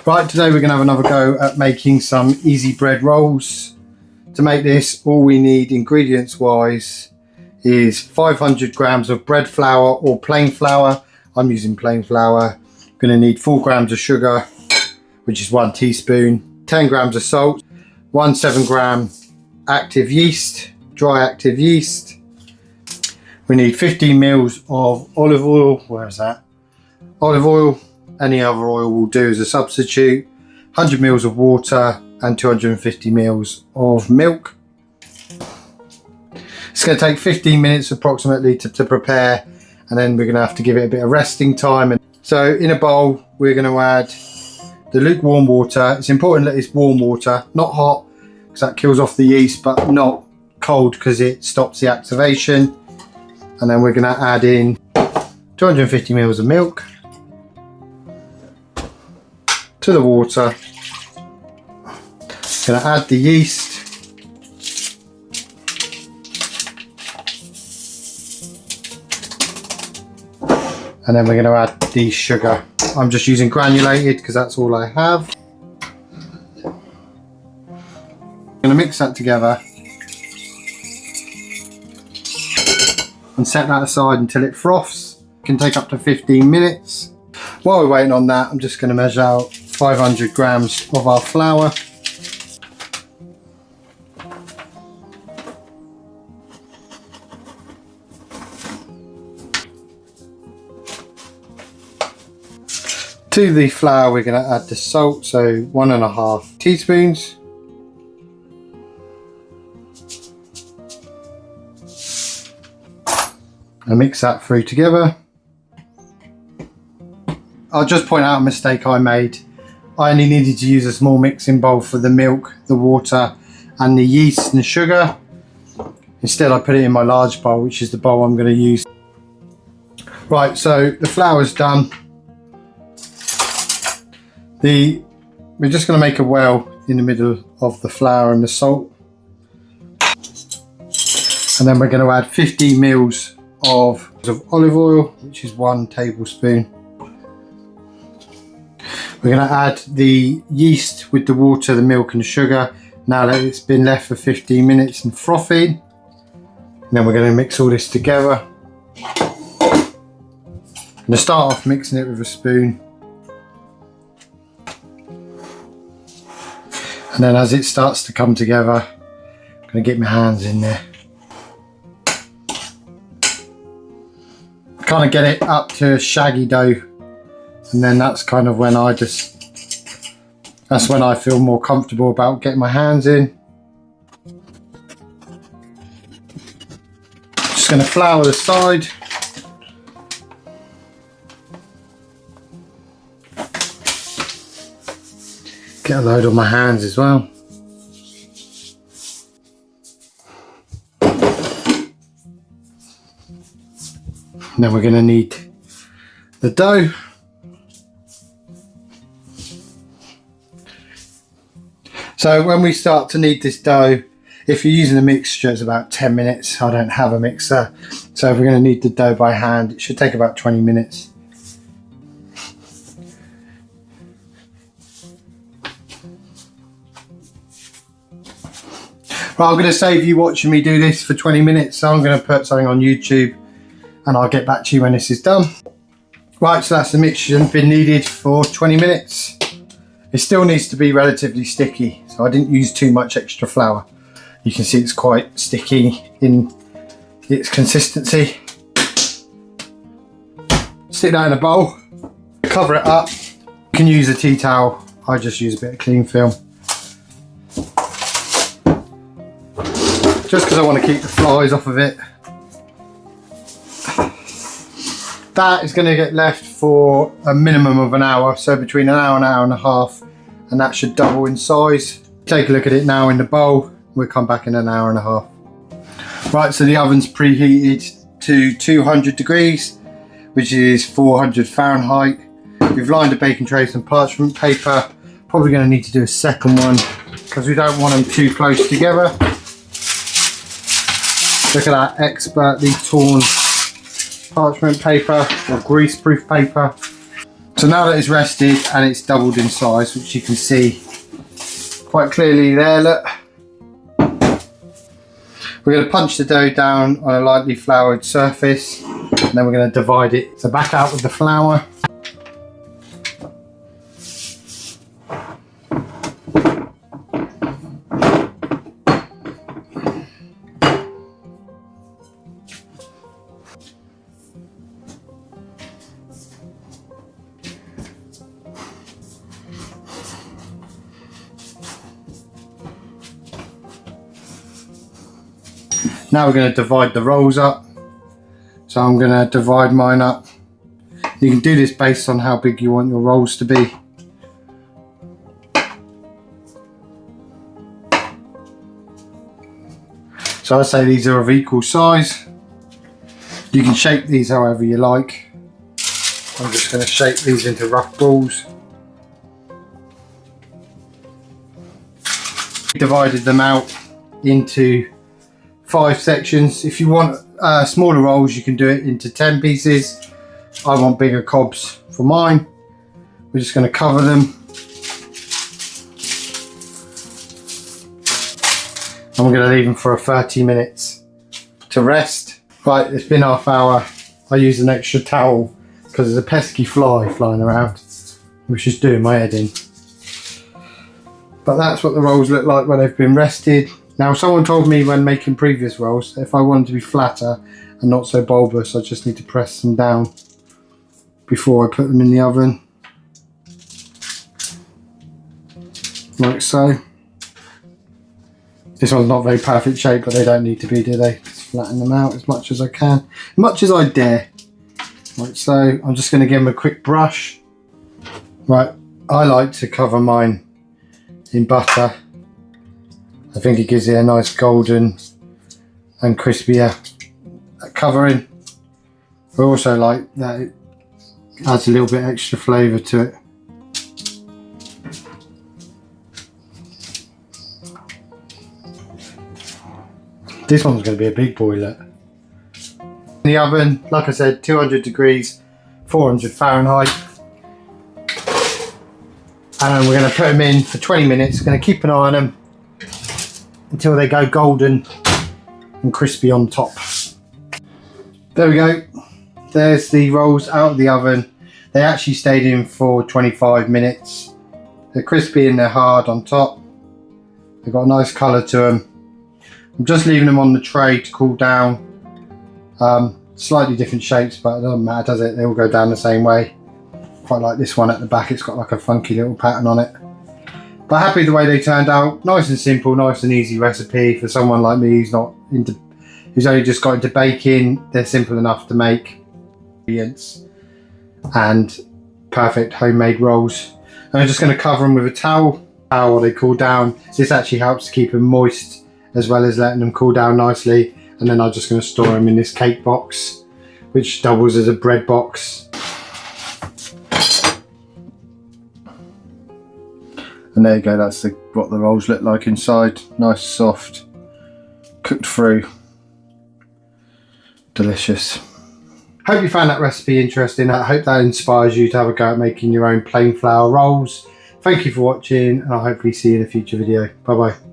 Right, today we're going to have another go at making some easy bread rolls. To make this, all we need ingredients wise is 500 grams of bread flour or plain flour. I'm using plain flour. Going to need 4 grams of sugar, which is 1 teaspoon, 10 grams of salt, 1 7-gram active yeast, dry active yeast. We need 15 mils of olive oil. Where is that? Olive oil. Any other oil will do as a substitute. 100 mils of water and 250 mils of milk. It's going to take 15 minutes approximately to prepare, and then we're going to have to give it a bit of resting time. And so in a bowl we're going to add the lukewarm water. It's important that it's warm water, not hot, because that kills off the yeast, but not cold because it stops the activation. And then we're going to add in 250 mils of milk to the water. Going to add the yeast, and then we're going to add the sugar. I'm just using granulated because that's all I have. I'm going to mix that together and set that aside until it froths. It can take up to 15 minutes. While we're waiting on that, I'm just going to measure out 500 grams of our flour. To the flour we're going to add the salt, so 1.5 teaspoons. And mix that through together. I'll just point out a mistake I made. I only needed to use a small mixing bowl for the milk, the water and the yeast and sugar. Instead I put it in my large bowl, which is the bowl I'm going to use. Right, so the flour's done. We're just going to make a well in the middle of the flour and the salt. And then we're going to add 50 mils of olive oil, which is 1 tablespoon. We're going to add the yeast with the water, the milk and sugar, now that it's been left for 15 minutes and frothing. And then we're going to mix all this together. I'm going to start off mixing it with a spoon. And then as it starts to come together, I'm going to get my hands in there. Kind of get it up to a shaggy dough. And then that's kind of when that's when I feel more comfortable about getting my hands in. Just going to flour the side. Get a load on my hands as well. And then we're going to need the dough. So when we start to knead this dough, if you're using a mixture, it's about 10 minutes. I don't have a mixer. So if we're going to knead the dough by hand, it should take about 20 minutes. Right, I'm going to save you watching me do this for 20 minutes. So I'm going to put something on YouTube and I'll get back to you when this is done. Right, so that's the mixture been kneaded for 20 minutes. It still needs to be relatively sticky, so I didn't use too much extra flour. You can see it's quite sticky in its consistency. Stick that in a bowl, cover it up. You can use a tea towel. I just use a bit of cling film. Just because I want to keep the flies off of it. That is going to get left for a minimum of an hour, so between an hour and a half, and that should double in size. Take a look at it now in the bowl. We'll come back in an hour and a half. Right, so the oven's preheated to 200 degrees, which is 400 Fahrenheit. We've lined the baking tray with some parchment paper. Probably going to need to do a second one because we don't want them too close together. Look at that expertly torn parchment paper or greaseproof paper. So now that it's rested and it's doubled in size, which you can see quite clearly there, look. We're going to punch the dough down on a lightly floured surface, and then we're going to divide it. So back out with the flour. Now we're going to divide the rolls up. So I'm going to divide mine up. You can do this based on how big you want your rolls to be. So I say these are of equal size. You can shape these however you like. I'm just going to shape these into rough balls. Divided them out into 5 sections. If you want smaller rolls, you can do it into 10 pieces. I want bigger cobs for mine. We're just going to cover them. And we're going to leave them for 30 minutes to rest. Right, it's been half hour. I use an extra towel because there's a pesky fly flying around, which is doing my head in. But that's what the rolls look like when they've been rested. Now, someone told me when making previous rolls, if I wanted to be flatter and not so bulbous, I just need to press them down before I put them in the oven. Like so. This one's not very perfect shape, but they don't need to be, do they? Just flatten them out as much as I can, as much as I dare. Like so. I'm just going to give them a quick brush. Right, I like to cover mine in butter. I think it gives it a nice golden and crispier covering. I also like that it adds a little bit extra flavour to it. This one's going to be a big boy, look. In the oven, like I said, 200 degrees, 400 Fahrenheit. And we're going to put them in for 20 minutes. We're going to keep an eye on them until they go golden and crispy on top. There we go. There's the rolls out of the oven. They actually stayed in for 25 minutes. They're crispy and they're hard on top. They've got a nice colour to them. I'm just leaving them on the tray to cool down. Slightly different shapes, but it doesn't matter, does it? They all go down the same way. Quite like this one at the back. It's got like a funky little pattern on it. But happy the way they turned out. Nice and simple, nice and easy recipe for someone like me who's only just got into baking. They're simple enough to make. And perfect homemade rolls. And I'm just going to cover them with a towel while they cool down. This actually helps to keep them moist as well as letting them cool down nicely. And then I'm just going to store them in this cake box, which doubles as a bread box. And there you go, that's what the rolls look like inside. Nice, soft, cooked through. Delicious. Hope you found that recipe interesting. I hope that inspires you to have a go at making your own plain flour rolls. Thank you for watching, and I'll hopefully see you in a future video. Bye bye.